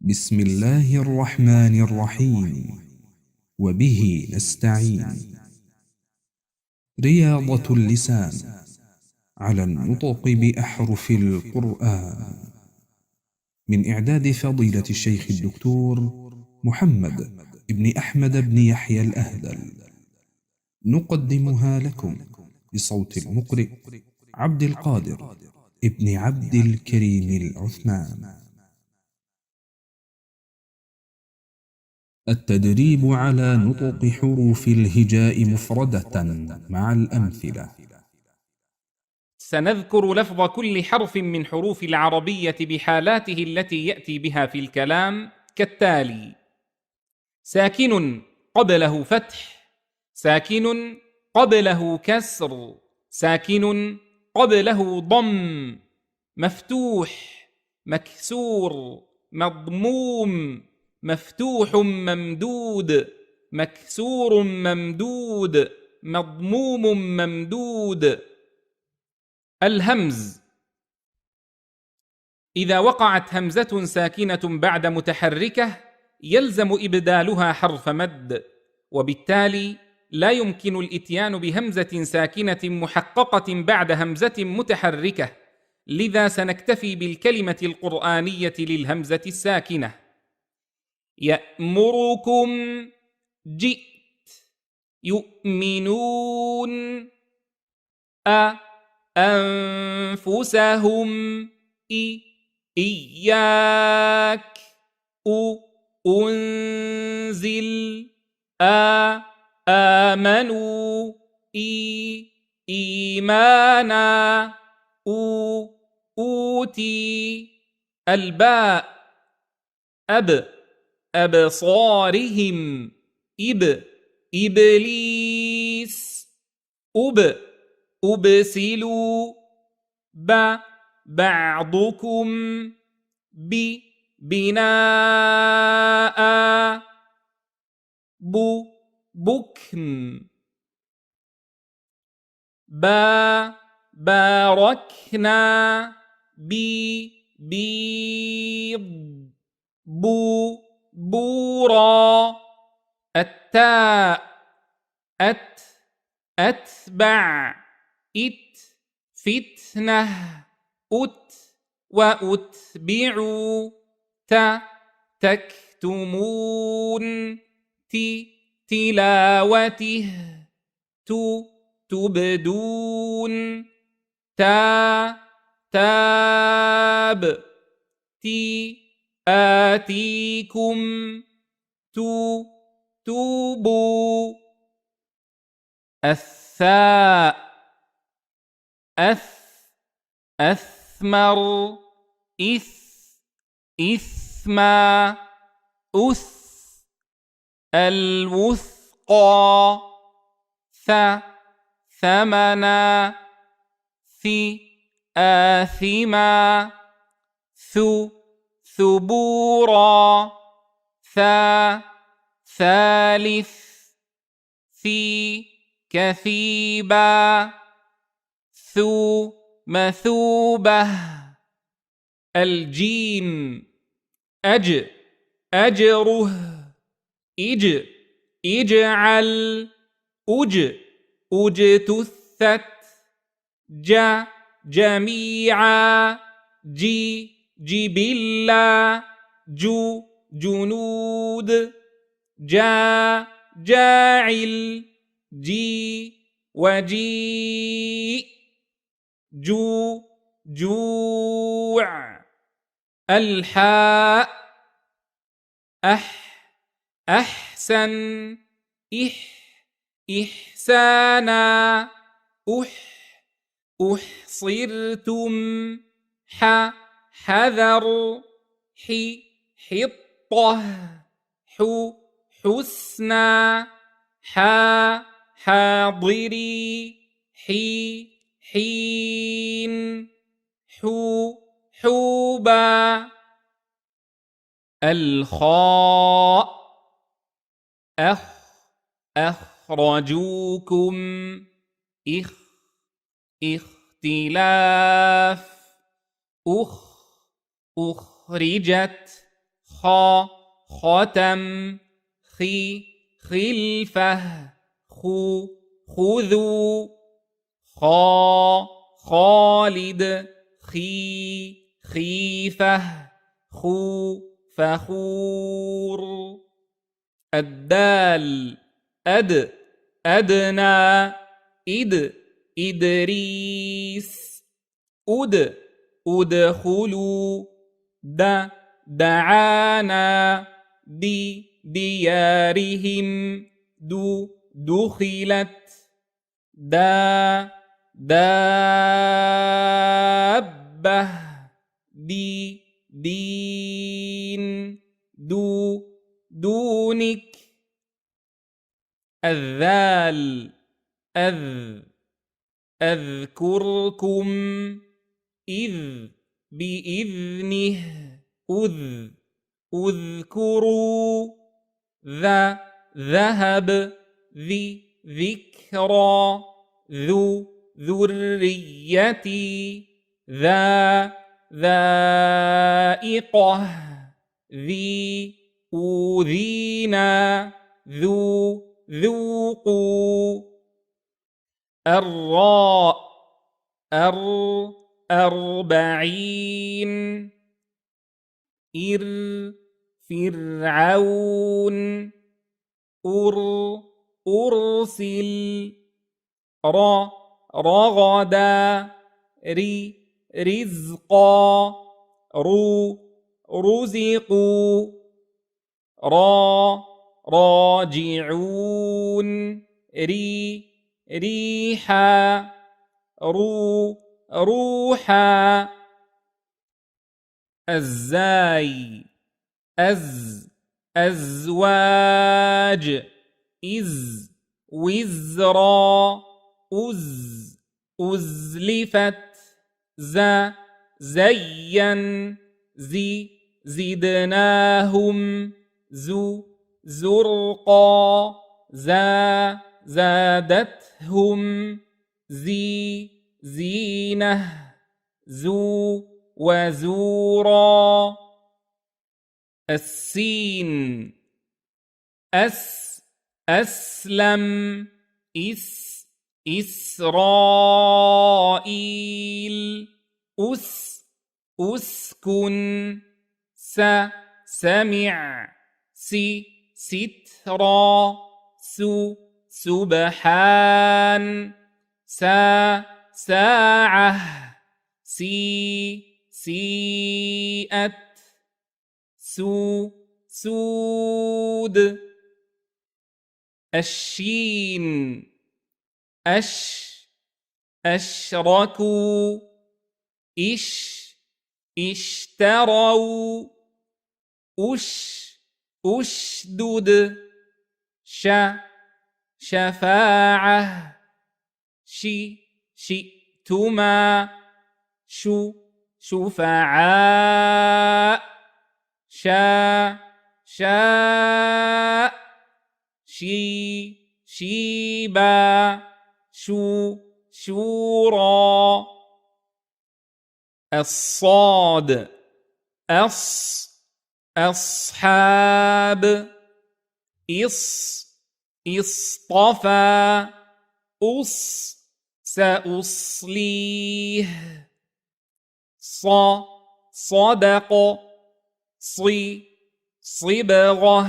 بسم الله الرحمن الرحيم. وبه نستعين. رياضة اللسان على النطق بأحرف القرآن، من إعداد فضيلة الشيخ الدكتور محمد بن أحمد بن يحيى الأهدل. نقدمها لكم بصوت المقرئ عبد القادر ابن عبد الكريم العثمان. التدريب على نطق حروف الهجاء مفردة مع الأمثلة. سنذكر لفظ كل حرف من حروف العربية بحالاته التي يأتي بها في الكلام كالتالي: ساكن قبله فتح، ساكن قبله كسر، ساكن قبله ضم، مفتوح، مكسور، مضموم، مفتوح ممدود، مكسور ممدود، مضموم ممدود. الهمز: إذا وقعت همزة ساكنة بعد متحركة يلزم إبدالها حرف مد، وبالتالي لا يمكن الإتيان بهمزة ساكنة محققة بعد همزة متحركة، لذا سنكتفي بالكلمة القرآنية للهمزة الساكنة. يأمركم جئت، يؤمنون أنفسهم إياك أنزل آمنوا إيمانا أوتي. الباء: أبصارهم إبليس أبسلوا بعضكم بناء بكم باركنا بيض بورا. التاء: أتبع فتنة وأتبعوا تكتمون تلاوته تبدون تاب آتيكم توبوا. الثاء: أثمر إثما الوثقى ثمنا آثما ثبورا ثالث كثيبا مثوبة. الجيم: أجره اجعل أجتثت جميعا جبلا جنود جاعل وجيء جوع. الحاء: أحسن إحسانا أحصرتم حذر حطة حسنا حاضري حين حوبا. الخاء: أخرجوكم اختلاف أخرجت خا ختم خي خلفه خو خذوا خا خالد خي خيفه خو فخور الدال أد أدنى إد إدريس أد أدخلوا دعانا ديارهم دخلت دابة دين دونك الذال أذكركم إذ بإذنه أذكروا ذهب ذكرى ذريتي ذائقة أوذينا ذوقوا الراء أربعين فرعون أرسل رغدا رزقا رزقوا راجعون ريحا روحا الزاي أزواج وزرا أزلفت زين زدناهم زرقا زادتهم زينة وزورا السين أسلم إسرائيل أسكن سمع سترا سبحان ساعة سيئت سود الشين أشركوا اشتروا أشدد شفاعة شئتما شفعاء شاء شيبا شورى الصاد أصحاب اصطفى سأصليه صدق صبغة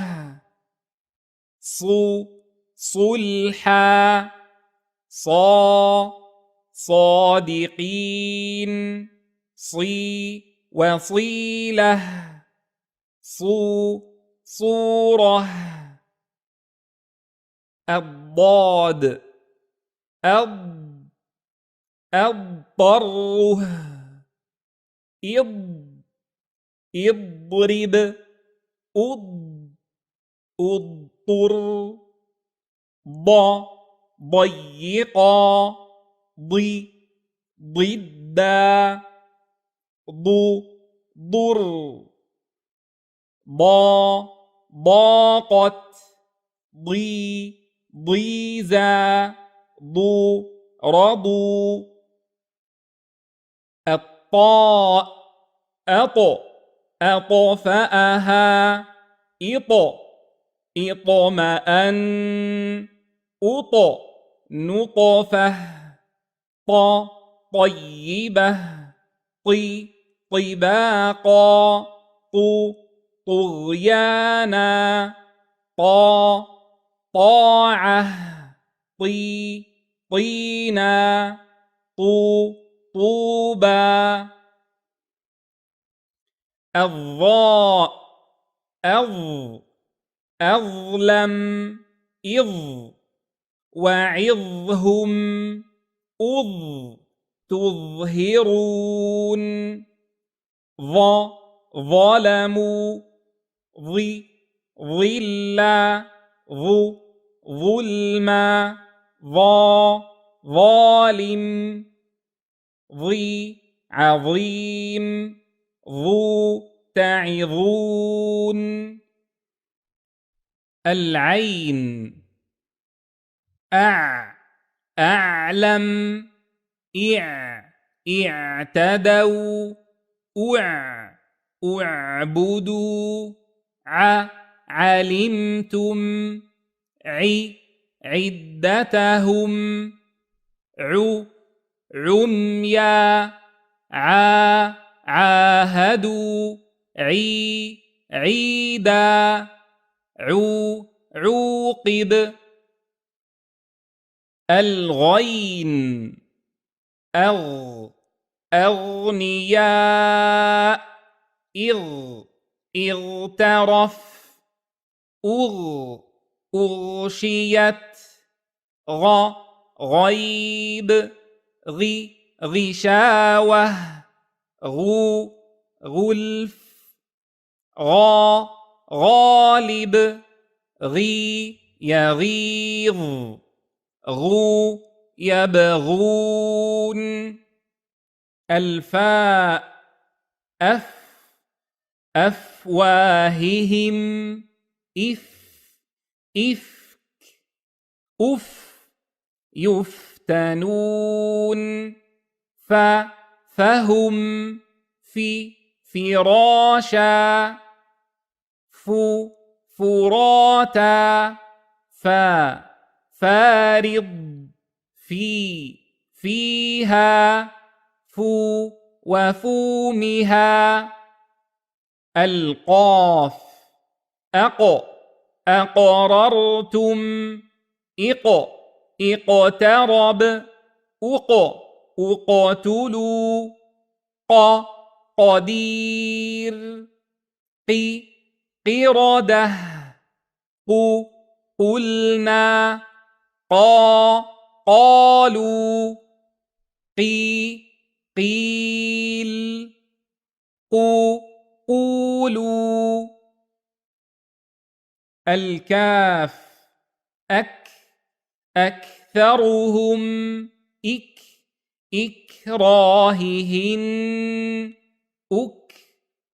صلحا صادقين وصيلة صورة الضاد أضطره اضرب اضطر ضيقا ضدا ضر ضاقت ضيزا رضوا الطاء أطفأها إطمأن نطفة طيبة طباقا طغيانا طاعة طينا طوبى الضاء أظلم وعظهم تظهرون ظلموا ظلا ظلما ظالم عظيم تعظون العين أعلم اعتدوا اعبدوا علمتم عدتهم عميا عاهدوا عيدا عوقب الغين أغنياء اغترف أغشيت غيب غشاوة غلف غالب يغيظ يبغون الفاء أفواههم إفك يفتنون فهم فراشا فراتا فارض فيها وفومها القاف أقررتم اقترب اقتلوا قدير قردة قلنا قالوا قيل قولوا الكاف أكثرهم إكراههن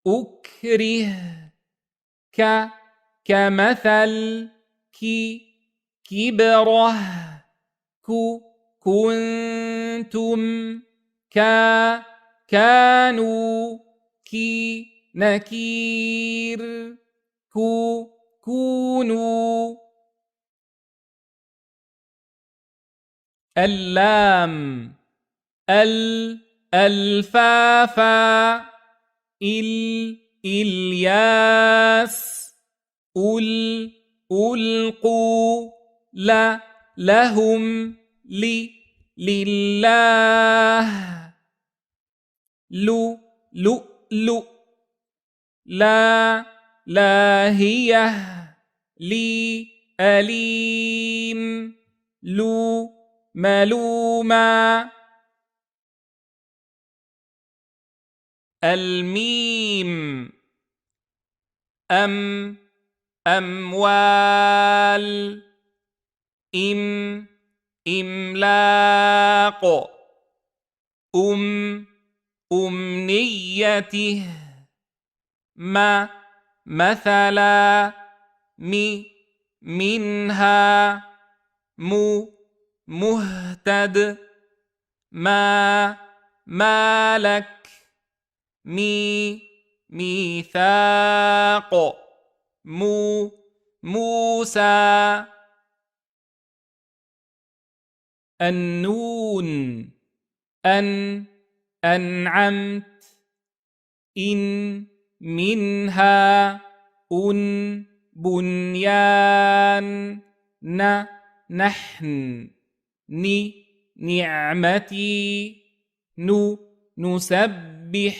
أكره كمثل كبره كنتم كانوا نكير كونوا اللام الفافا الياس ألقوا لهم لله لؤلؤ لاهية أليم ملوما الميم أموال إملاق أمنيته مثلا منها مهتد مالك ميثاق موسى النون أنعمت إن منها بنيان نحن نعمتي نسبح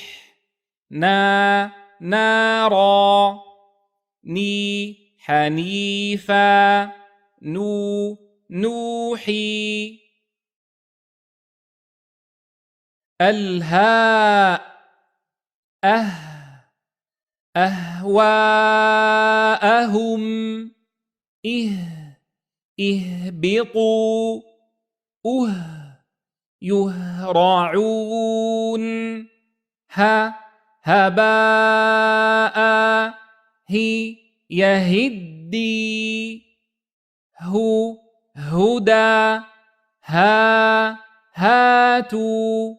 نارا حنيفا نوحي الهاء أهواءهم اهبطوا يهرعون هباء يهدي هدى هاتوا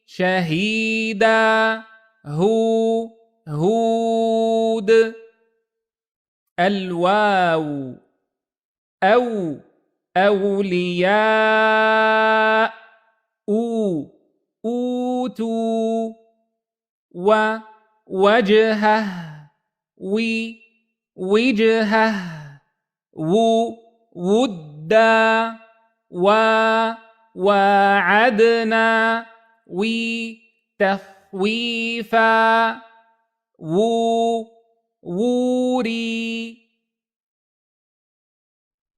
شهيدا هود الواو أولياء أوتوا وجهه وجهه ودا وعدنا تخويفا ووري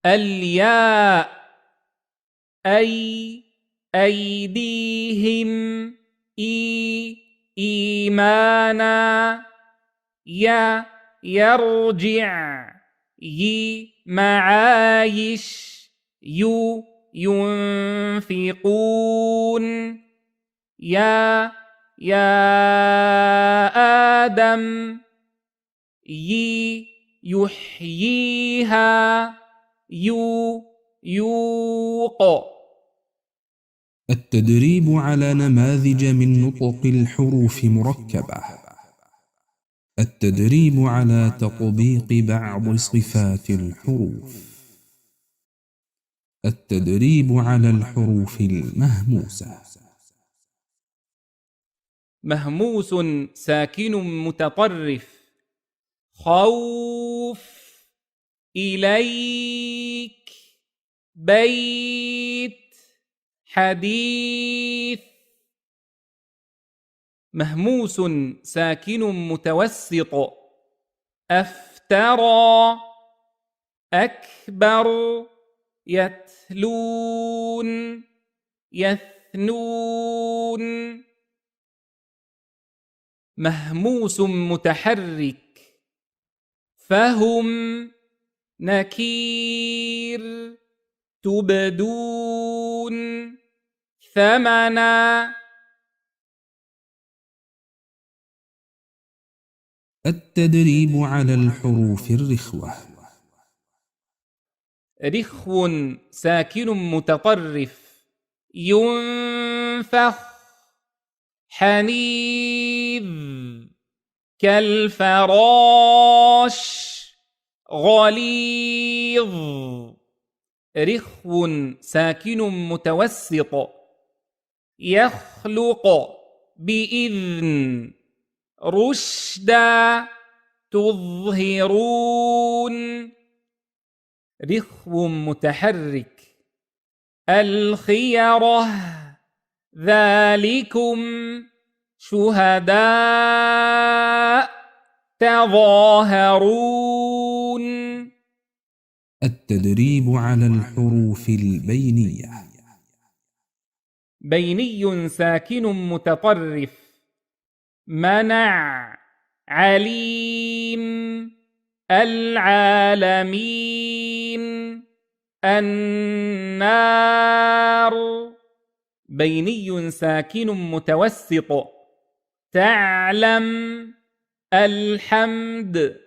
الياء أيديهم إيمانا يرجع معايش ينفقون يا آدم يحييها يوق. التدريب على نماذج من نطق الحروف مركبة. التدريب على تطبيق بعض صفات الحروف. التدريب على الحروف المهموسة. مهموس ساكن متطرف خوف إليك بيت حديث. مهموس ساكن متوسط أفترى أكبر يتلون يثنون. مهموس متحرك فهم نكير تبدون ثمنا. التدريب على الحروف الرخوة. رخو ساكن متطرف ينفخ حنيذ كالفراش غليظ. رخو ساكن متوسط يخلق بإذن رشدا تظهرون. رخو متحرك الخيرة ذلكم شهداء تظاهرون. التدريب على الحروف البينية. بيني ساكن متطرف منع عليم العالمين النار. بيني ساكن متوسط تعلم الحمد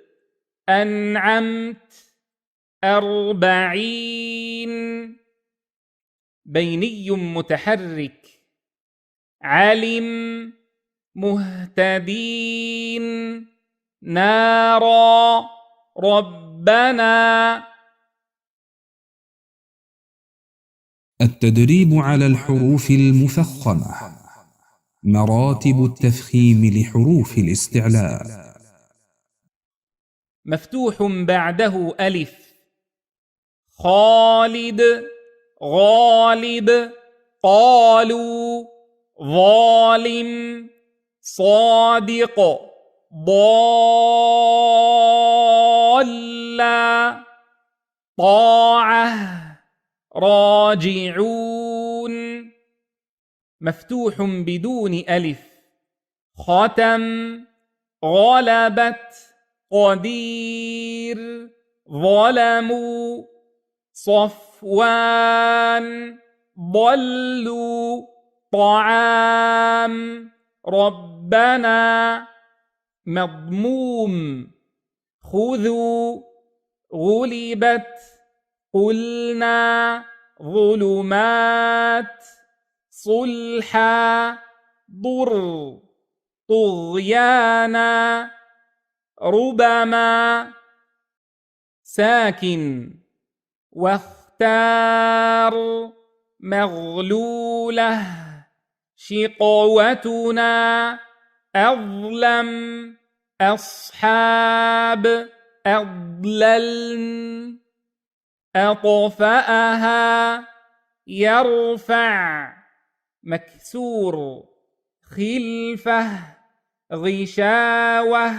أنعمت 40. بيني متحرك علم مهتدين نارا ربنا. التدريب على الحروف المفخمة. مراتب التفخيم لحروف الاستعلاء. مفتوح بعده ألف. خالد غالب قالوا ظالم صادق ضالا طاعة راجعون. مفتوح بدون ألف. ختم غلبت قدير ظلموا صفوان ضلوا طعام ربنا. مضموم خذوا غلبت قلنا ظلمات صلحا ضر طغيانا ربما. ساكن واختار مغلولة شقوتنا أظلم أصحاب أضللن أطفأها يرفع مكسور خلفه غشاوة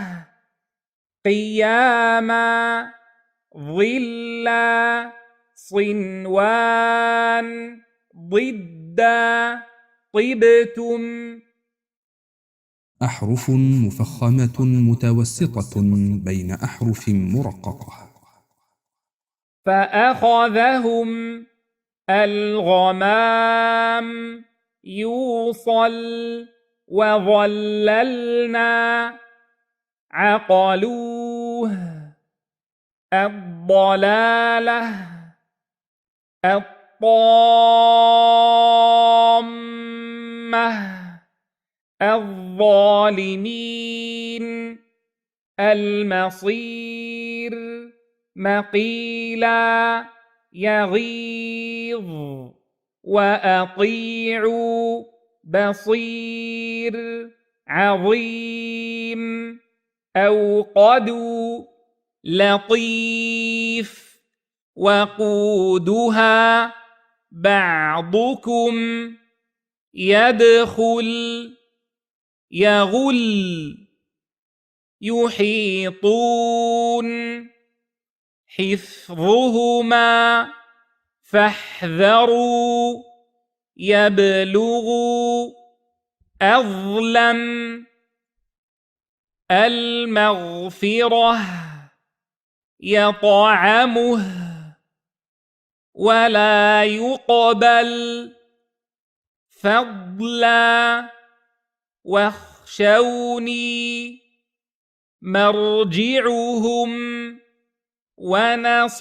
قياما ظلا صنوان ضدا طبتم. أحرف مفخمة متوسطة بين أحرف مرققة. فأخذهم الغمام يوصل وظللنا عقلوه الضلالة الطامة الظالمين المصير مقيلا يغيظ وأطيعوا بصير عظيم أوقدوا لطيف وقودها بعضكم يدخل يغل يحيطون حفظهما فاحذروا يبلغوا أظلم المغفرة يطعمه ولا يقبل فضلا واخشوني مرجعهم ونصرناهم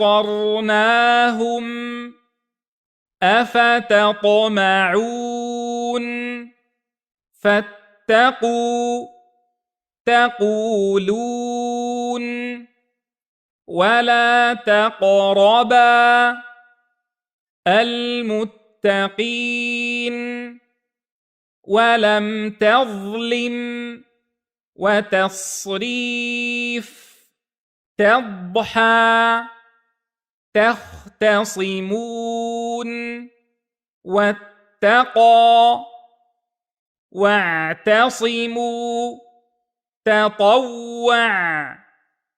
أفتطمعون فاتقوا تقولون ولا تقربا المتقين ولم تظلم وتصريف تضحى تختصمون واتقى واعتصموا تطوع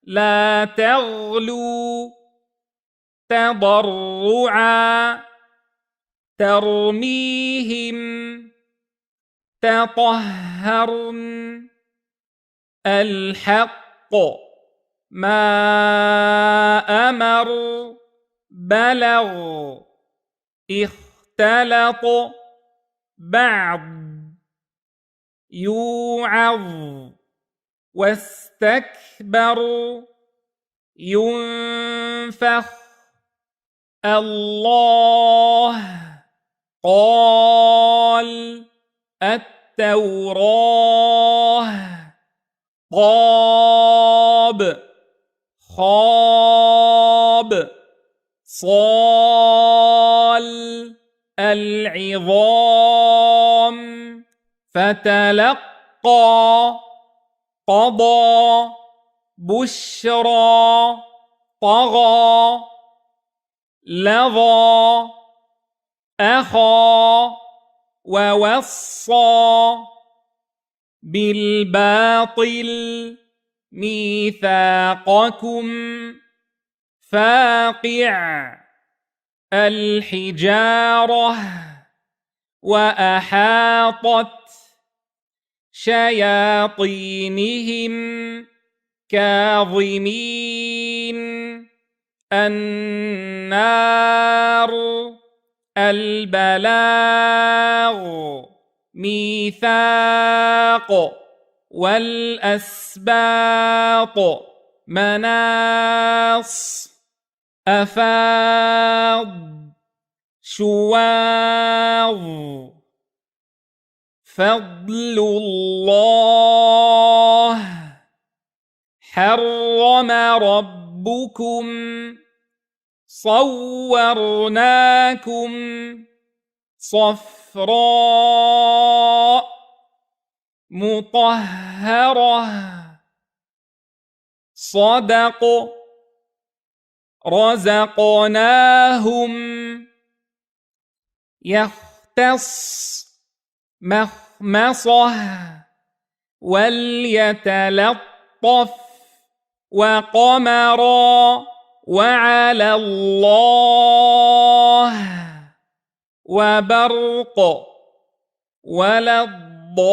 لا تغلوا تضرعا ترميهم تطهرن الحق ما أمر بلغ اختلط بعض يوعظ واستكبر ينفخ الله قال التوراة طاب خاب صال العظام فتلقى قضى بشرى طغى لظى أخى ووصى بالباطل ميثاقكم فاقع الحجارة وأحاطت شياطينهم كاظمين النار البلاغ ميثاق والأسباط مناص أفاض شواظ فضل الله حرم ربكم صورناكم صفراء مطهرة صدق رزقناهم يختص مخمصة وليتلطف وقمرا وعلى الله وبرق ولا الضالين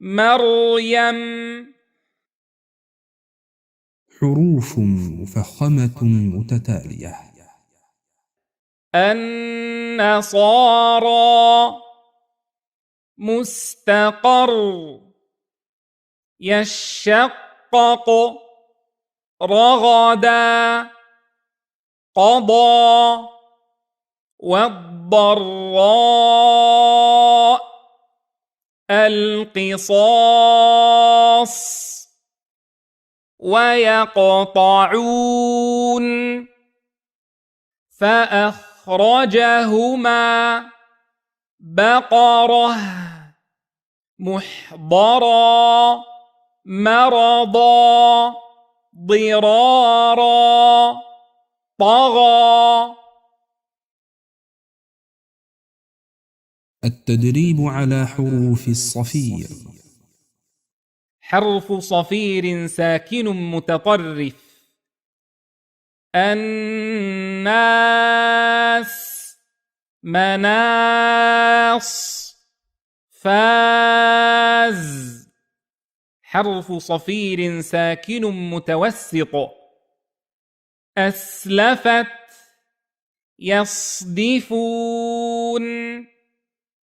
مريم حروف مفخمة متتالية. النصارى مستقر يشقق رغدا قضى والضراء القصاص ويقطعون فأخرجهما بقرة محضرا مرضا ضرارا طغى. التدريب على حروف الصفير. حرف صفير ساكن متطرف. الناس مناص فاز. حرف صفير ساكن متوسط. أسلفت يصدفون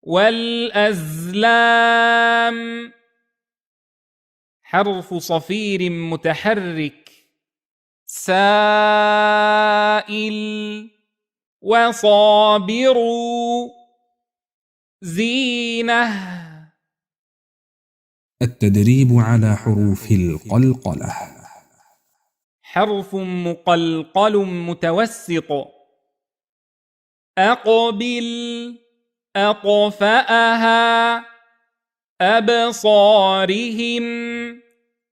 والأزلام. حرف صفير متحرك. سائل وصابروا زينة. التدريب على حروف القلقلة. حرف مقلقل متوسط. أقبل أطفأها أبصارهم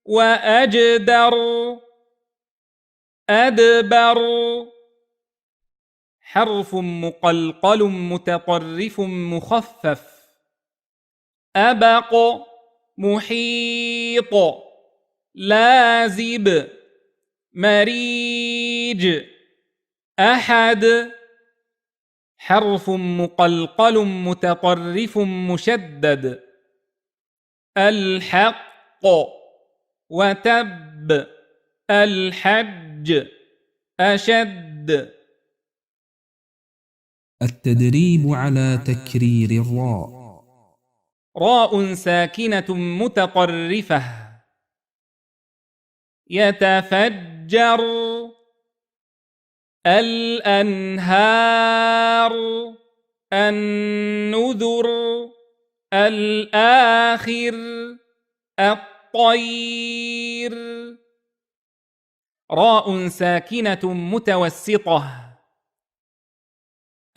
وأجدر أدبر. حرف مقلقل متطرف مخفف. أبق محيط لازب مريج أحد. حرف مقلقل متطرف مشدد. الحق وتب الحج أشد. التدريب على تكرير الراء. راء ساكنة متطرفة. يتفجر الأنهار النذر الآخر الطير راء ساكنة متوسطة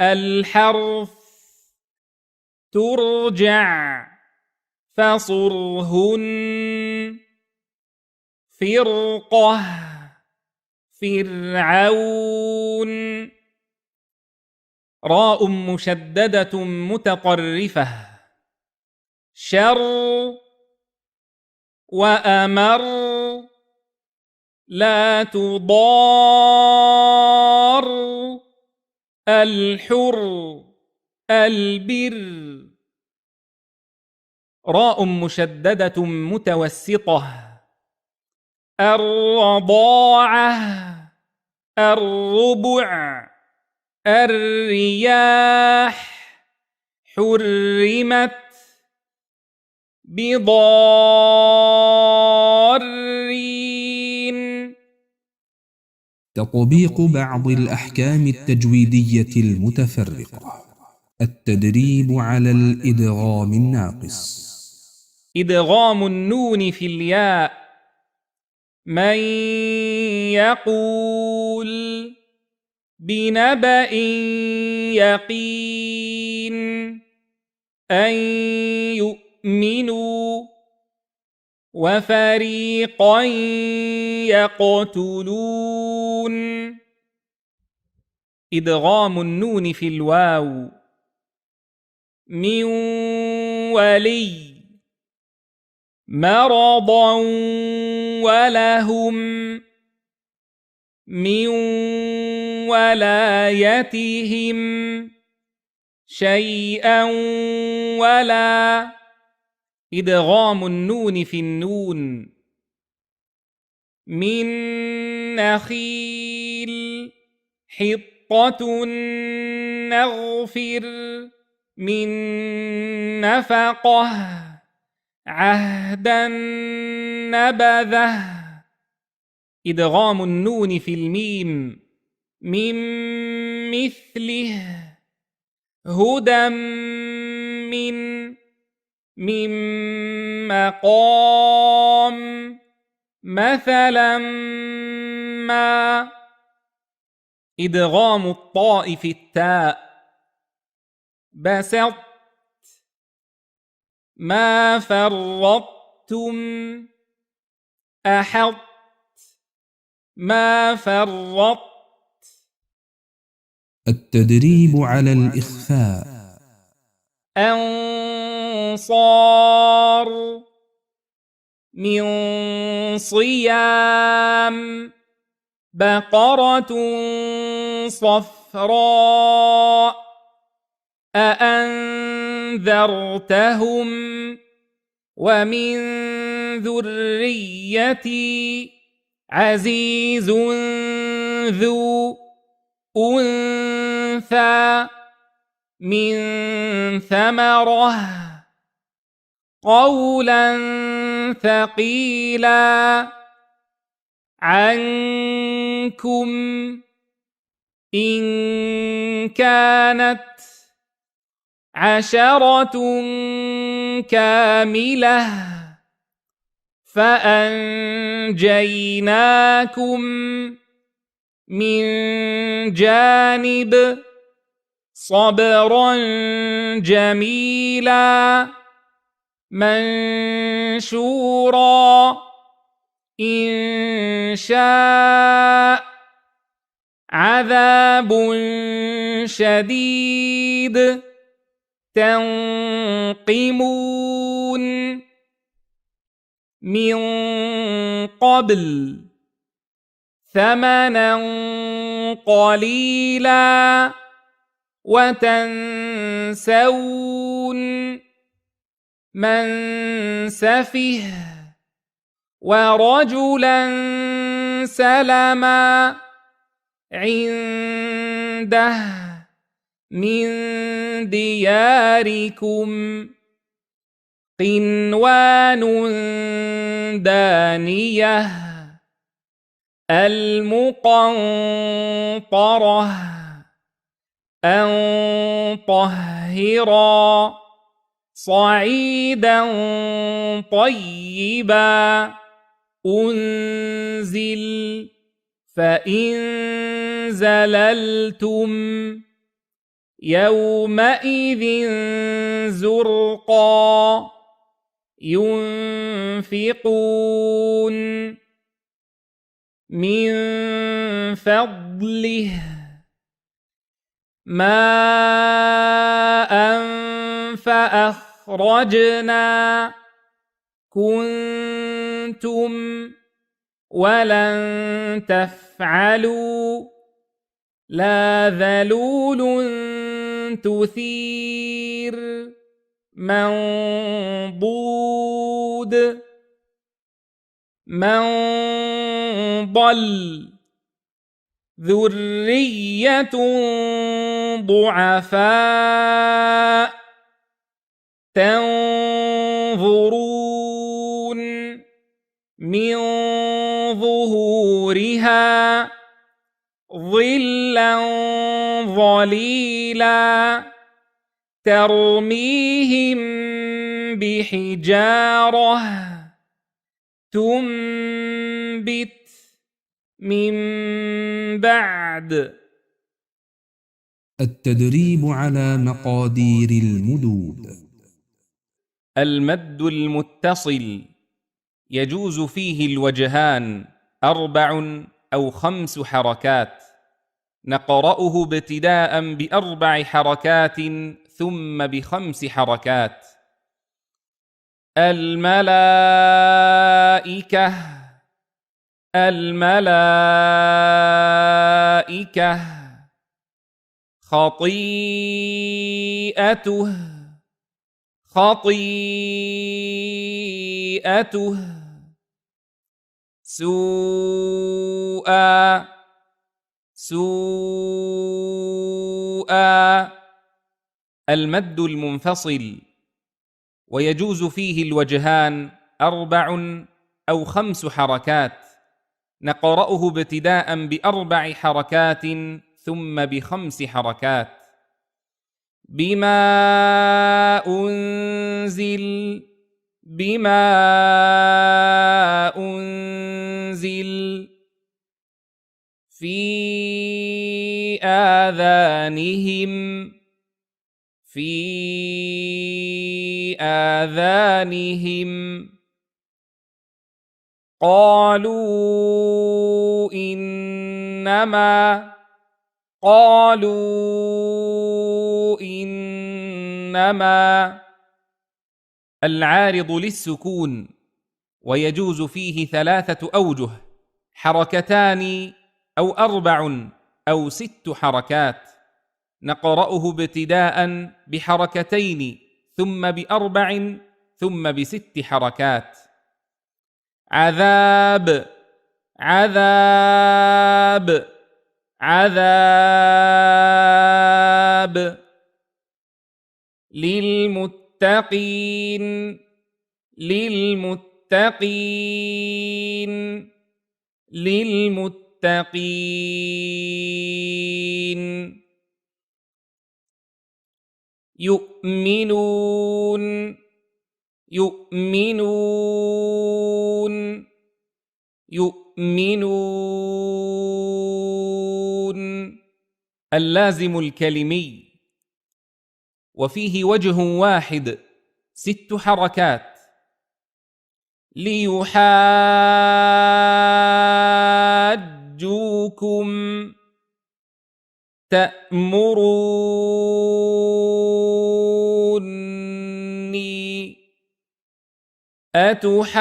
الحرف ترجع فصرهن فرقة فرعون راء مشددة متطرفة شر وأمر لا تضار الحر البر راء مشددة متوسطة الرضاعة الربع الرياح حرمت بضارين. تطبيق بعض الأحكام التجويدية المتفرقة. التدريب على الإدغام الناقص. إدغام النون في الياء. من يقول بنبأ يقين أن يؤمنوا وفريقا يقتلون. إدغام النون في الواو. من ولي مرضا ولهم من ولايتهم شيئا ولا. إدغام النون في النون. من نخيل حطة نغفر من نفقة عهدا نبذه. إدغام النون في الميم. من مثله هدى من مقام مثلا ما. إدغام الطاء في التاء. بسط ما فرطتم أحط ما فرطت. التدريب على الإخفاء. أنصار من صيام بقرة صفراء أأنذرتهم ومن ذريتي عزيز ذو أنثى من ثمرة قولا ثقيلا عنكم إن كانت عشرة كاملة فأنجيناكم من جانب صبرا جميلا منشورا إن شاء عذاب شديد تنقمون من قبل ثمنا قليلا وتنسون من سفه ورجلا سلما عنده من دياركم قنوان دانية المقنطرة أن طهرا صعيدا طيبا أنزل فإن زللتم يومئذ زرقا ينفقون من فضله ماء فأخرجنا كنتم ولن تفعلوا لا ذلول تثير منضود من ضل ذرية ضعفاء تنظرون من ظهورها ظلا ظليلا ترميهم بحجارة تنبت من بعد. التدريب على مقادير المدود. المد المتصل يجوز فيه الوجهان 4 أو 5 حركات، نقرأه ابتداء ب4 حركات ثم ب5 حركات. الملائكة الملائكة خطيئته خطيئته سوءا سوءا. المد المنفصل ويجوز فيه الوجهان 4 أو 5 حركات، نقرأه ابتداء ب4 حركات ثم ب5 حركات. بما أنزل بما أنزل في آذانهم قالوا إنما العارض للسكون ويجوز فيه 3 أوجه، حركتان أو 4 أو 6 حركات، نقرأه ابتداء بحركتين ثم ب4 ثم ب6 حركات. عذاب عذاب عذاب. للمتقين للمتقين للمتقين. يؤمنون يؤمنون يؤمنون. اللازم الكلمي وفيه وجه واحد 6 حركات. ليحاجوكم تأمروني أتحاجوني.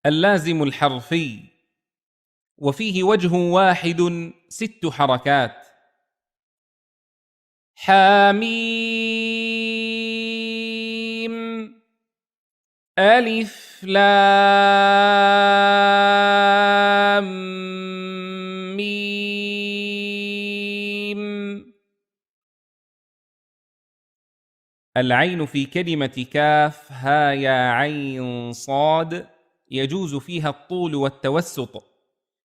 اللازم الحرفي وفيه وجه واحد 6 حركات. حاميم ألف لام ميم العين في كلمة كاف ها يا عين صاد يجوز فيها الطول والتوسط،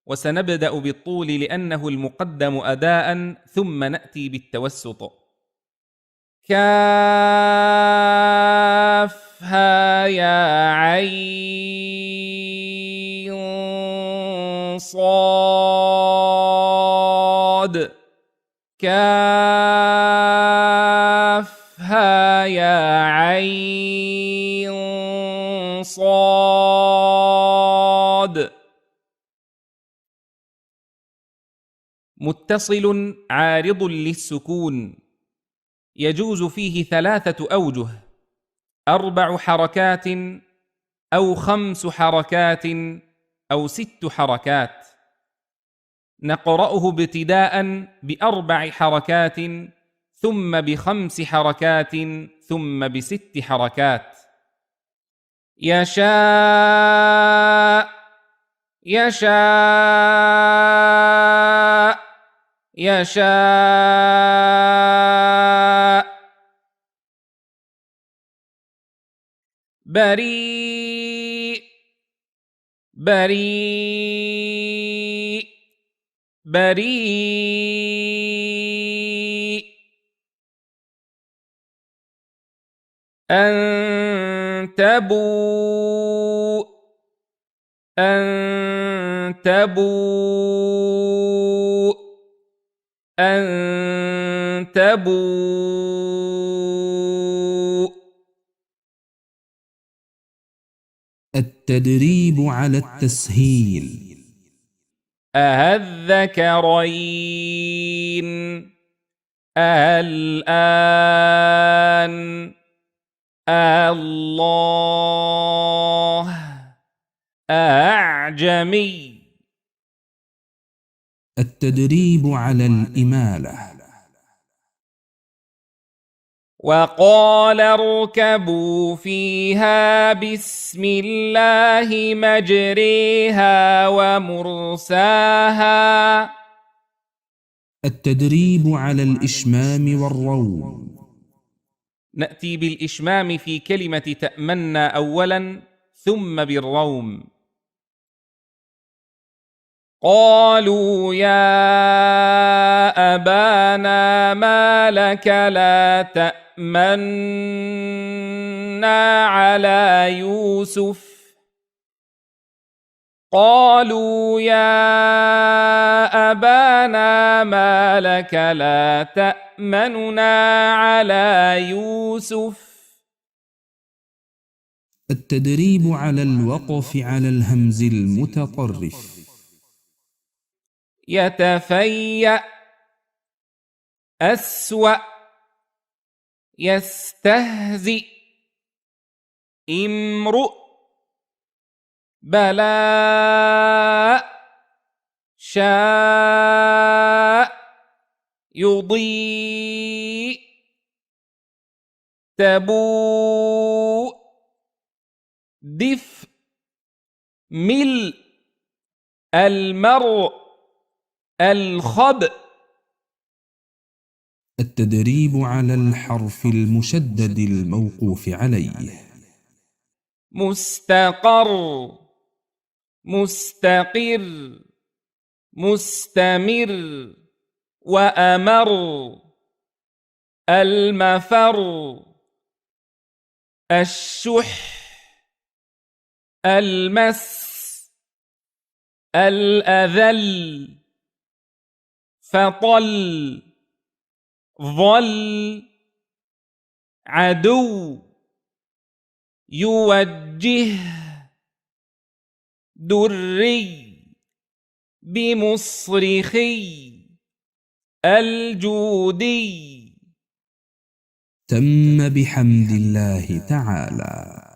وسنبدأ بالطول لأنه المقدم أداء، ثم نأتي بالتوسط. كاف ها يا عين صاد كاف ها يا عين صاد. متصل عارض للسكون يجوز فيه 3 أوجه: 4 حركات أو 5 حركات أو 6 حركات. نقرأه ابتداء ب4 حركات ثم ب5 حركات ثم ب6 حركات. يشاء يشاء يشاء. بريء بريء بريء. أنتبوء أنتبوء أنتبوء. التدريب على التسهيل. الذكرين الآن الله أعجمي. التدريب على الإمالة. وقال اركبوا فيها بسم الله مجريها ومرساها. التدريب على الإشمام والروم. نأتي بالإشمام في كلمة تأمنا أولا ثم بالروم. قالوا يا أبانا ما لك لا تأمنا على يوسف. قالوا يا أبانا ما لك لا تأمننا على يوسف. التدريب على الوقف على الهمز المتطرف. يتفيأ أسوأ يستهزئ امرؤ بلاء شاء يضيء تبوء دفء ملء المرء الخبء. التدريب على الحرف المشدد الموقوف عليه. مستقر مستقر مستمر وأمر المفر الشح المس الأذل فطل ظل عدو يوجه دري بمصرخي الجودي. تم بحمد الله تعالى.